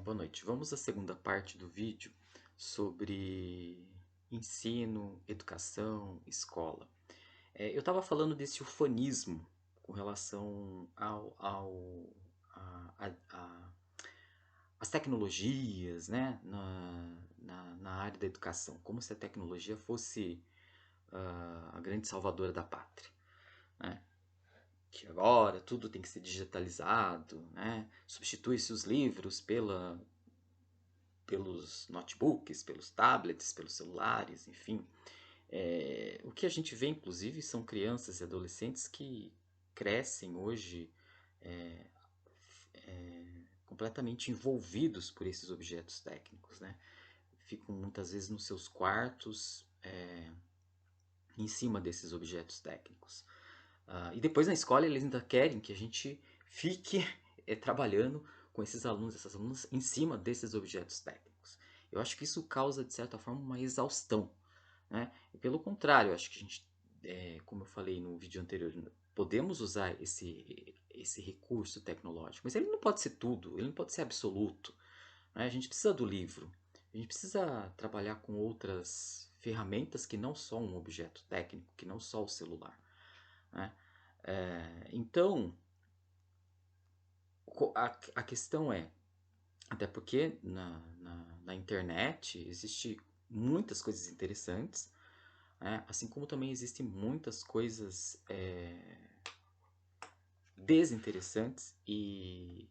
Boa noite. Vamos à segunda parte do vídeo sobre ensino, educação, escola. Eu estava falando desse ufanismo com relação às tecnologias, né, na área da educação, como se a tecnologia fosse a grande salvadora da pátria, né? Que agora tudo tem que ser digitalizado, né? Substitui-se os livros pelos notebooks, pelos tablets, pelos celulares, enfim. O que a gente vê, inclusive, são crianças e adolescentes que crescem hoje é, completamente envolvidos por esses objetos técnicos, né? Ficam muitas vezes nos seus quartos, em cima desses objetos técnicos. E depois na escola eles ainda querem que a gente fique trabalhando com esses alunos, essas alunas, em cima desses objetos técnicos. Eu acho que isso causa, de certa forma, uma exaustão, né? E pelo contrário, eu acho que a gente, como eu falei no vídeo anterior, podemos usar esse recurso tecnológico, mas ele não pode ser tudo, ele não pode ser absoluto, né? A gente precisa do livro, a gente precisa trabalhar com outras ferramentas que não só um objeto técnico, que não só o celular, né? Então, a questão é, até porque na internet existe muitas coisas interessantes, né? Assim como também existem muitas coisas desinteressantes e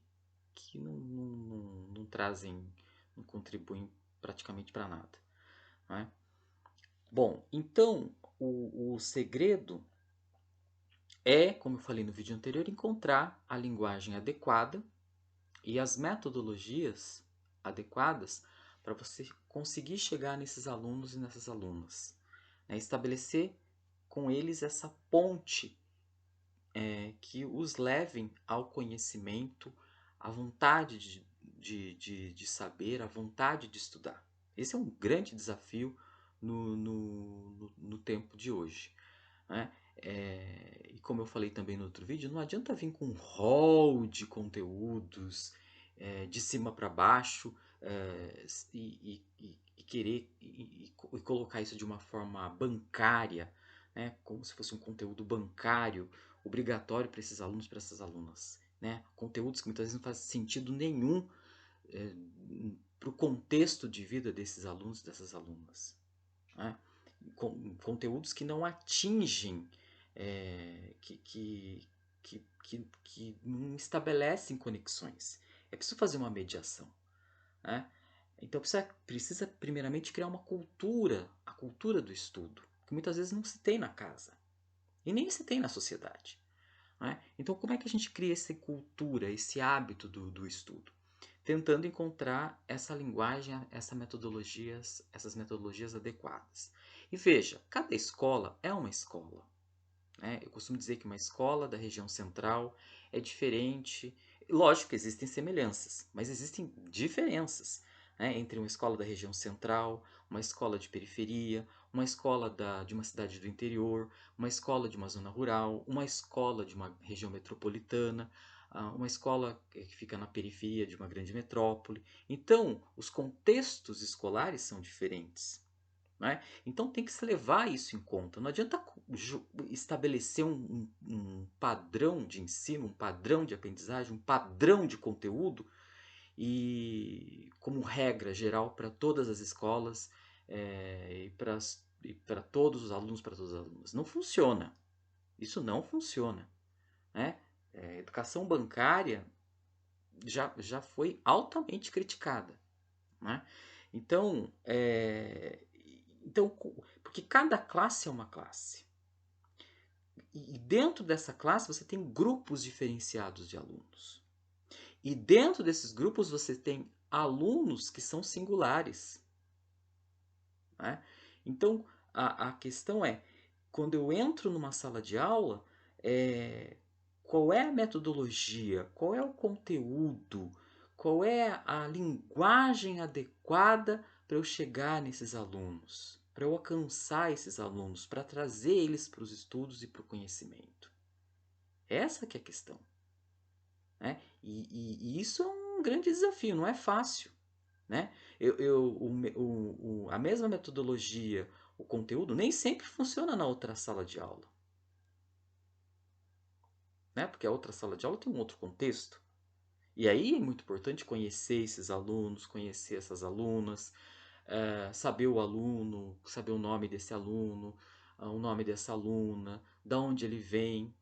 que não trazem, não contribuem praticamente para nada, né? Bom, então o segredo é, como eu falei no vídeo anterior, encontrar a linguagem adequada e as metodologias adequadas para você conseguir chegar nesses alunos e nessas alunas, né? Estabelecer com eles essa ponte que os levem ao conhecimento, à vontade de saber, à vontade de estudar. Esse é um grande desafio no tempo de hoje, né? E como eu falei também no outro vídeo, não adianta vir com um rol de conteúdos de cima para baixo e querer e colocar isso de uma forma bancária, né? Como se fosse um conteúdo bancário obrigatório para esses alunos, para essas alunas, né? Conteúdos que muitas vezes não fazem sentido nenhum para o contexto de vida desses alunos e dessas alunas, né? Conteúdos que não atingem, que não estabelecem conexões. É preciso fazer uma mediação, né? Então precisa primeiramente criar uma cultura, a cultura do estudo, que muitas vezes não se tem na casa e nem se tem na sociedade, né? Então como é que a gente cria essa cultura, esse hábito do estudo? Tentando encontrar essa linguagem, essas metodologias adequadas. E veja, cada escola é uma escola, né? Eu costumo dizer que uma escola da região central é diferente. Lógico que existem semelhanças, mas existem diferenças, né, entre uma escola da região central, uma escola de periferia, uma escola de uma cidade do interior, uma escola de uma zona rural, uma escola de uma região metropolitana, uma escola que fica na periferia de uma grande metrópole. Então, os contextos escolares são diferentes, né? Então tem que se levar isso em conta. Não adianta estabelecer um padrão de ensino, um padrão de aprendizagem, um padrão de conteúdo e como regra geral para todas as escolas e para todos os alunos, para todas as alunas. Não funciona. Isso não funciona, né? Educação bancária já foi altamente criticada, né? Então, então, porque cada classe é uma classe. E dentro dessa classe você tem grupos diferenciados de alunos. E dentro desses grupos você tem alunos que são singulares, né? Então, a questão é, quando eu entro numa sala de aula, qual é a metodologia, qual é o conteúdo, qual é a linguagem adequada para eu chegar nesses alunos, para eu alcançar esses alunos, para trazer eles para os estudos e para o conhecimento. Essa que é a questão, né? E isso um grande desafio, não é fácil, né? A mesma metodologia, o conteúdo, nem sempre funciona na outra sala de aula, né? Porque a outra sala de aula tem um outro contexto. E aí é muito importante conhecer esses alunos, conhecer essas alunas, saber o aluno, saber o nome desse aluno, o nome dessa aluna, da onde ele vem,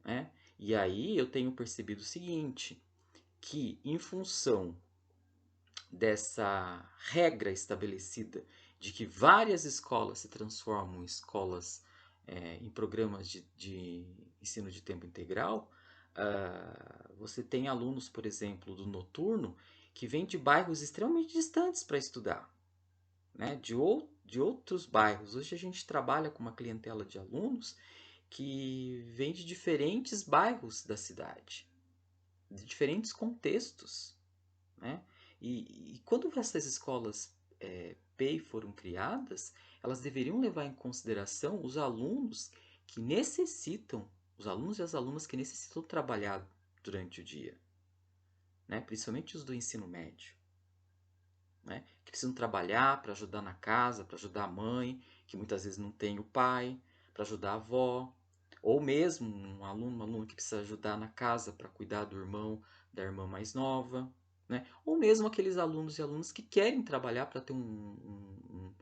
né? E aí eu tenho percebido o seguinte, que em função dessa regra estabelecida de que várias escolas se transformam em escolas em programas de ensino de tempo integral, você tem alunos, por exemplo, do noturno que vêm de bairros extremamente distantes para estudar, né? De outros bairros. Hoje a gente trabalha com uma clientela de alunos que vem de diferentes bairros da cidade, de diferentes contextos, né? E quando essas escolas PEI foram criadas, elas deveriam levar em consideração os alunos que necessitam, os alunos e as alunas que necessitam trabalhar durante o dia, né? Principalmente os do ensino médio, né? Que precisam trabalhar para ajudar na casa, para ajudar a mãe, que muitas vezes não tem o pai, para ajudar a avó, ou mesmo um aluno, uma aluna que precisa ajudar na casa para cuidar do irmão, da irmã mais nova, né? Ou mesmo aqueles alunos e alunas que querem trabalhar para ter um,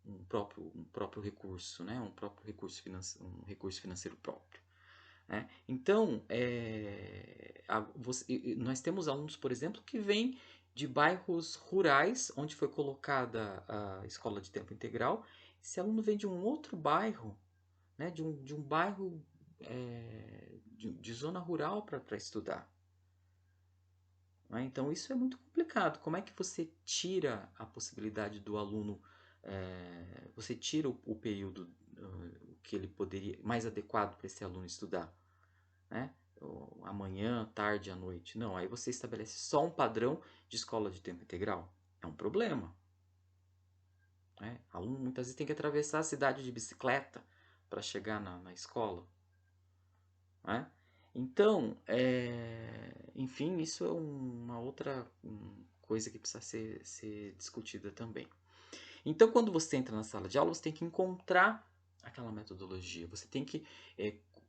um próprio recurso, né? Um recurso financeiro próprio. Né? Então, nós temos alunos, por exemplo, que vêm de bairros rurais, onde foi colocada a escola de tempo integral. Esse aluno vem de um outro bairro, né? De um bairro de zona rural para estudar. Né? Então, isso é muito complicado. Como é que você tira a possibilidade do aluno, você tira o período que ele poderia, mais adequado para esse aluno estudar? Né? Amanhã, tarde, à noite. Não, aí você estabelece só um padrão de escola de tempo integral. É um problema. Né? Aluno muitas vezes tem que atravessar a cidade de bicicleta para chegar na escola. Né? Então, enfim, isso é uma outra coisa que precisa ser discutida também. Então, quando você entra na sala de aula, você tem que encontrar aquela metodologia. Você tem que.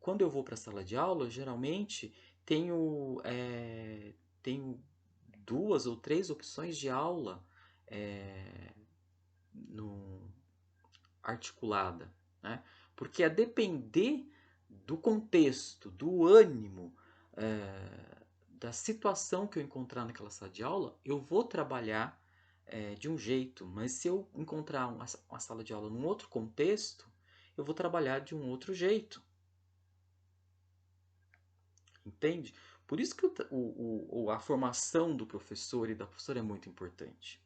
Quando eu vou para a sala de aula, geralmente tenho 2 ou 3 opções de aula no, articulada. Né? Porque a depender do contexto, do ânimo, da situação que eu encontrar naquela sala de aula, eu vou trabalhar de um jeito, mas se eu encontrar uma sala de aula num outro contexto, eu vou trabalhar de um outro jeito. Entende? Por isso que a formação do professor e da professora é muito importante.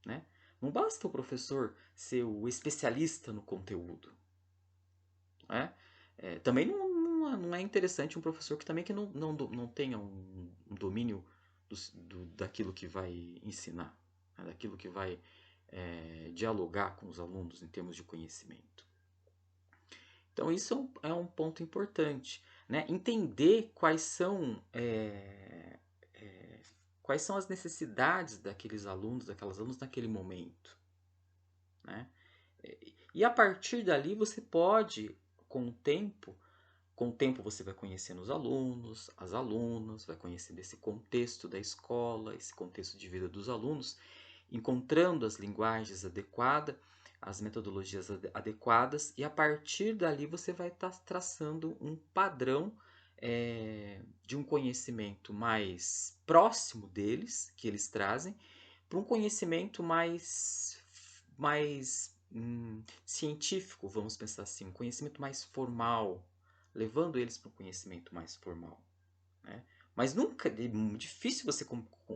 Né? Não basta o professor ser o especialista no conteúdo. Né? Também não é interessante um professor que também que não tenha um domínio daquilo que vai ensinar, né? Daquilo que vai dialogar com os alunos em termos de conhecimento. Então isso é um ponto importante, né? Entender quais são as necessidades daqueles alunos, daquelas alunas naquele momento, né? E a partir dali você pode, com o tempo você vai conhecendo os alunos, as alunas, vai conhecendo esse contexto da escola, esse contexto de vida dos alunos, encontrando as linguagens adequadas, as metodologias adequadas, e a partir dali você vai estar traçando um padrão de um conhecimento mais próximo deles, que eles trazem, para um conhecimento mais científico, vamos pensar assim, um conhecimento mais formal, levando eles para um conhecimento mais formal. Né? Mas nunca é difícil você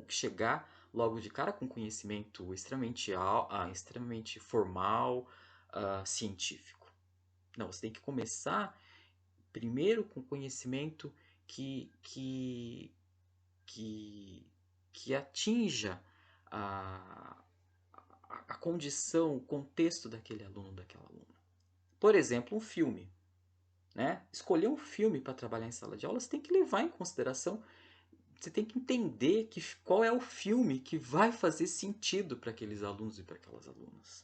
chegar logo de cara com conhecimento extremamente formal, científico. Não, você tem que começar primeiro com conhecimento que atinja a condição, o contexto daquele aluno, daquela aluna. Por exemplo, um filme. Né? Escolher um filme para trabalhar em sala de aula, você tem que levar em consideração você tem que entender qual é o filme que vai fazer sentido para aqueles alunos e para aquelas alunas.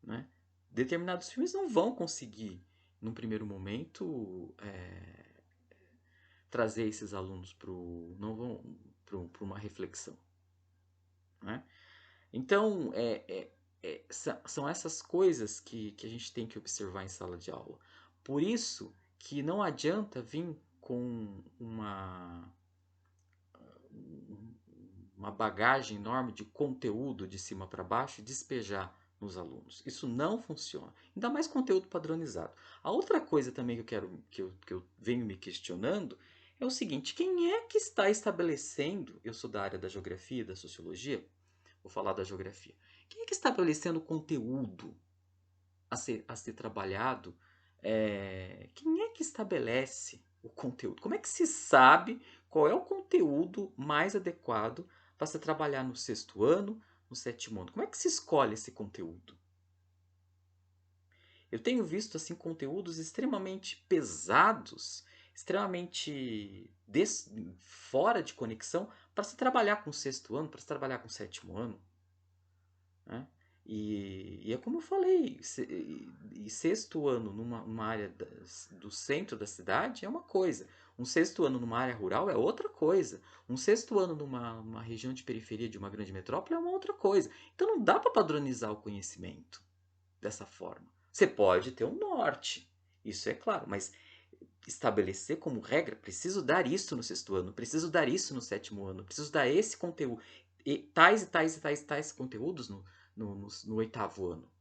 Né? Determinados filmes não vão conseguir, num primeiro momento, trazer esses alunos não vão para uma reflexão. Né? Então, são essas coisas que a gente tem que observar em sala de aula. Por isso que não adianta vir com uma bagagem enorme de conteúdo de cima para baixo e despejar nos alunos. Isso não funciona. Ainda mais conteúdo padronizado. A outra coisa também que eu venho me questionando é o seguinte: quem é que está estabelecendo? Eu sou da área da geografia e da sociologia, vou falar da geografia. Quem é que está estabelecendo o conteúdo a ser trabalhado? Quem é que estabelece o conteúdo? Como é que se sabe qual é o conteúdo mais adequado para se trabalhar no sexto ano, no sétimo ano? Como é que se escolhe esse conteúdo? Eu tenho visto assim conteúdos extremamente pesados, extremamente fora de conexão para se trabalhar com o sexto ano, para se trabalhar com o sétimo ano. Né? E é como eu falei, e sexto ano numa área do centro da cidade é uma coisa, um sexto ano numa área rural é outra coisa, um sexto ano numa região de periferia de uma grande metrópole é uma outra coisa. Então não dá para padronizar o conhecimento dessa forma. Você pode ter um norte, isso é claro, mas estabelecer como regra, preciso dar isso no sexto ano, preciso dar isso no sétimo ano, preciso dar esse conteúdo, tais e tais e tais e tais conteúdos no oitavo ano.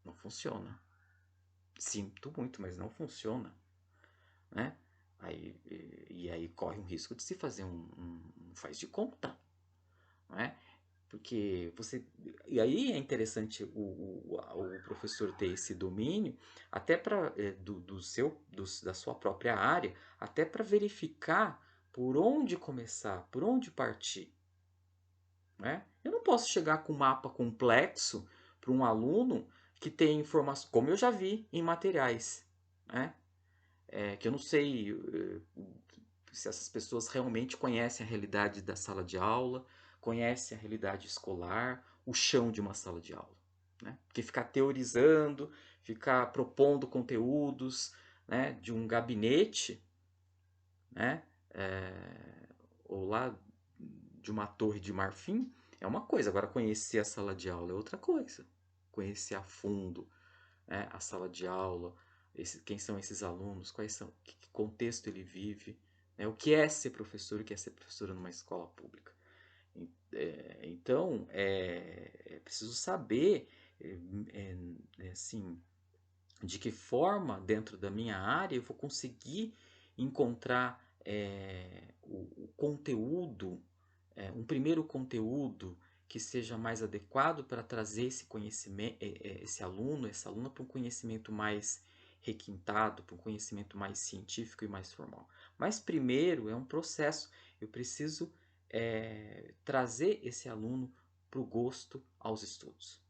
Não funciona. Sinto muito, mas não funciona. Né? E aí corre um risco de se fazer um faz de conta. Não é? Porque você. E aí é interessante o professor ter esse domínio, até para da sua própria área, até para verificar por onde começar, por onde partir. Né? Eu não posso chegar com um mapa complexo para um aluno que tem informações, como eu já vi em materiais. Né? Que eu não sei se essas pessoas realmente conhecem a realidade da sala de aula, conhecem a realidade escolar, o chão de uma sala de aula. Né? Porque ficar teorizando, ficar propondo conteúdos, né, de um gabinete, né, ou lá de uma torre de marfim, é uma coisa. Agora, conhecer a sala de aula é outra coisa. Conhecer a fundo, né, a sala de aula, quem são esses alunos, quais são, que contexto ele vive, né, o que é ser professor, o que é ser professora numa escola pública. Então, é preciso saber, assim, de que forma, dentro da minha área, eu vou conseguir encontrar o conteúdo, um primeiro conteúdo que seja mais adequado para trazer esse conhecimento, esse aluno, essa aluna para um conhecimento mais requintado, para um conhecimento mais científico e mais formal. Mas primeiro é um processo, eu preciso trazer esse aluno para o gosto aos estudos.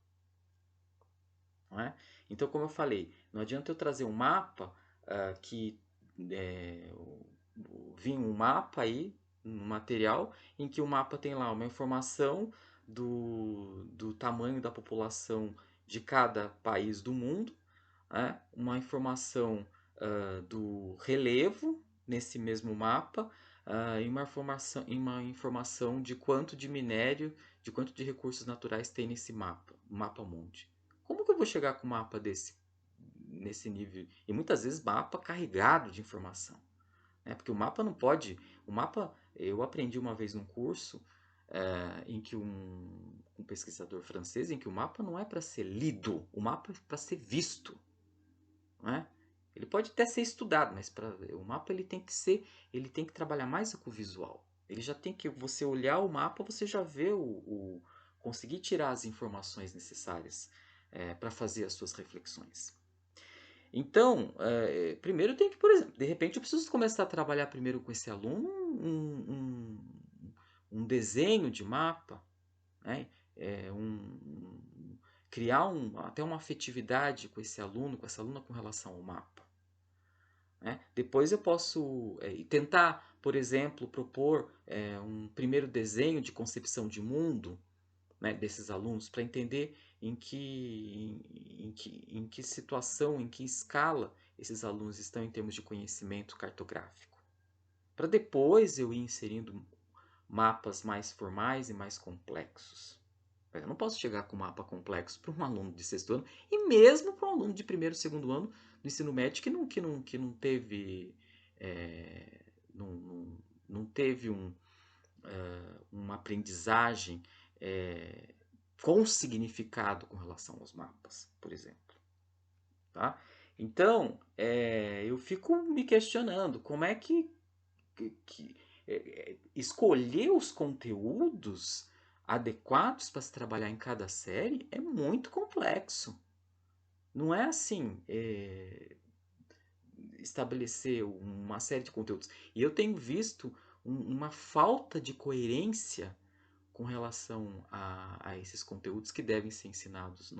Não é? Então, como eu falei, não adianta eu trazer um mapa que vir um mapa aí, um material, em que o mapa tem lá uma informação do tamanho da população de cada país do mundo, né? Uma informação do relevo nesse mesmo mapa, e uma informação de quanto de minério, de quanto de recursos naturais tem nesse mapa, mapa mundi. Como que eu vou chegar com um mapa nesse nível? E muitas vezes mapa carregado de informação. Né? Porque o mapa não pode. O mapa, eu aprendi uma vez num curso em que um pesquisador francês, em que o mapa não é para ser lido, o mapa é para ser visto. Não é? Ele pode até ser estudado, mas o mapa ele tem que trabalhar mais com o visual. Ele já tem que, você olhar o mapa, você já vê conseguir tirar as informações necessárias para fazer as suas reflexões. Então, primeiro tem que, por exemplo, de repente eu preciso começar a trabalhar primeiro com esse aluno um desenho de mapa, né? Criar até uma afetividade com esse aluno, com essa aluna com relação ao mapa. né? Depois eu posso tentar, por exemplo, propor um primeiro desenho de concepção de mundo, né, desses alunos para entender em que situação, em que escala esses alunos estão em termos de conhecimento cartográfico. Para depois eu ir inserindo mapas mais formais e mais complexos. Eu não posso chegar com um mapa complexo para um aluno de sexto ano e mesmo para um aluno de primeiro, segundo ano do ensino médio que não teve não teve uma aprendizagem é, com significado com relação aos mapas, por exemplo. Tá? Então, eu fico me questionando como é que escolher os conteúdos adequados para se trabalhar em cada série é muito complexo. Não é assim estabelecer uma série de conteúdos. E eu tenho visto uma falta de coerência com relação a esses conteúdos que devem ser ensinados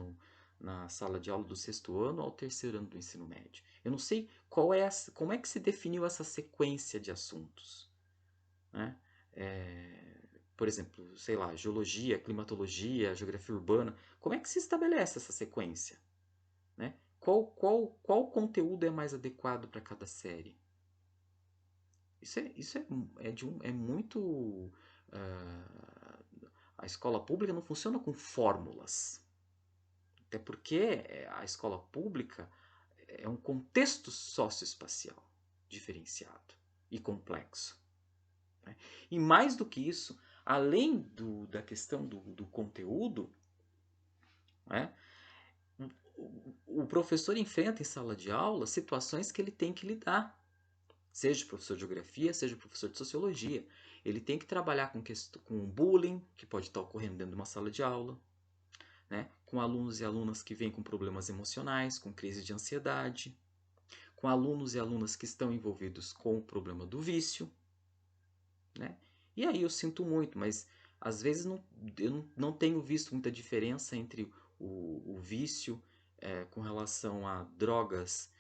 na sala de aula do sexto ano ao terceiro ano do ensino médio. Eu não sei como é que se definiu essa sequência de assuntos. Né? Por exemplo, sei lá, geologia, climatologia, geografia urbana. Como é que se estabelece essa sequência? Né? Qual conteúdo é mais adequado para cada série? É muito. A escola pública não funciona com fórmulas. Até porque a escola pública é um contexto socioespacial diferenciado e complexo. Né? E mais do que isso, além da questão do conteúdo, né, o professor enfrenta em sala de aula situações que ele tem que lidar. Seja professor de geografia, seja professor de sociologia. Ele tem que trabalhar com bullying, que pode estar ocorrendo dentro de uma sala de aula, né? Com alunos e alunas que vêm com problemas emocionais, com crise de ansiedade, com alunos e alunas que estão envolvidos com o problema do vício, né? E aí eu sinto muito, mas às vezes eu não tenho visto muita diferença entre o vício com relação a drogas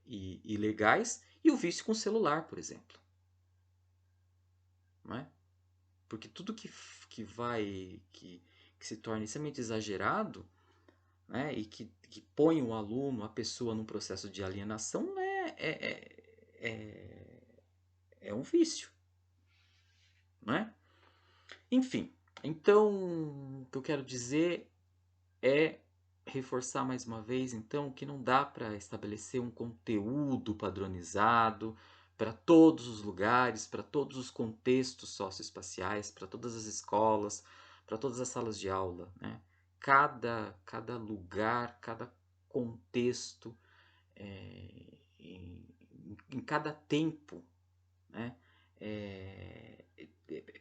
ilegais e o vício com celular, por exemplo. Não é? Porque tudo que se torna extremamente exagerado, né, e que põe o aluno, a pessoa, num processo de alienação, é um vício. Não é? Enfim, então o que eu quero dizer é reforçar mais uma vez então que não dá para estabelecer um conteúdo padronizado para todos os lugares, para todos os contextos socioespaciais, para todas as escolas, para todas as salas de aula, né? Cada lugar, cada contexto, em cada tempo, né? É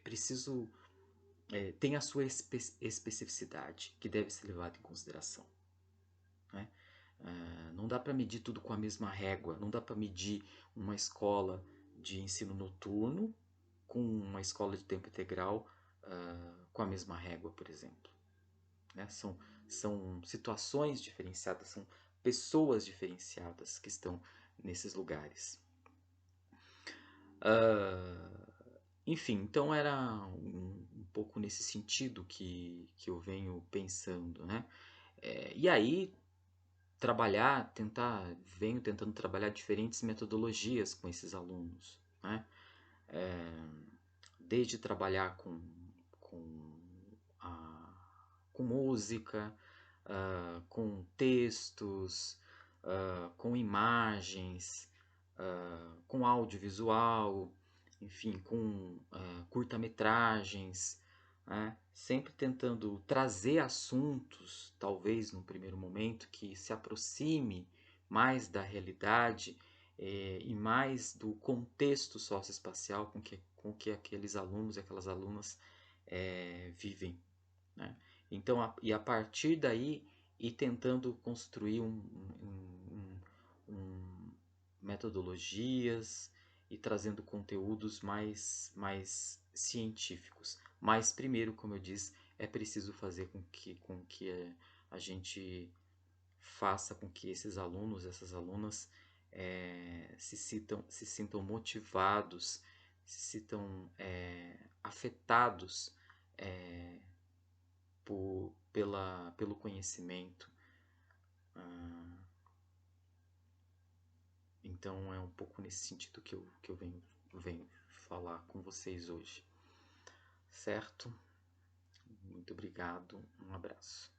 preciso tem a sua especificidade que deve ser levada em consideração. Né? Não dá para medir tudo com a mesma régua, não dá para medir uma escola de ensino noturno com uma escola de tempo integral com a mesma régua, por exemplo. Né? São situações diferenciadas, são pessoas diferenciadas que estão nesses lugares. Enfim, então era um pouco nesse sentido que eu venho pensando, né? E aí venho tentando trabalhar diferentes metodologias com esses alunos, né? Desde trabalhar com, a, com música, com textos, com imagens, com audiovisual, enfim, com curta-metragens, né? Sempre tentando trazer assuntos, talvez no primeiro momento, que se aproxime mais da realidade e mais do contexto socioespacial com que aqueles alunos e aquelas alunas vivem. Né? Então, a partir daí, ir tentando construir metodologias e trazendo conteúdos mais científicos. Mas primeiro, como eu disse, é preciso fazer com que a gente faça com que esses alunos, essas alunas se sintam motivados, se sintam afetados pelo conhecimento. Então é um pouco nesse sentido que eu venho falar com vocês hoje. Certo? Muito obrigado, um abraço.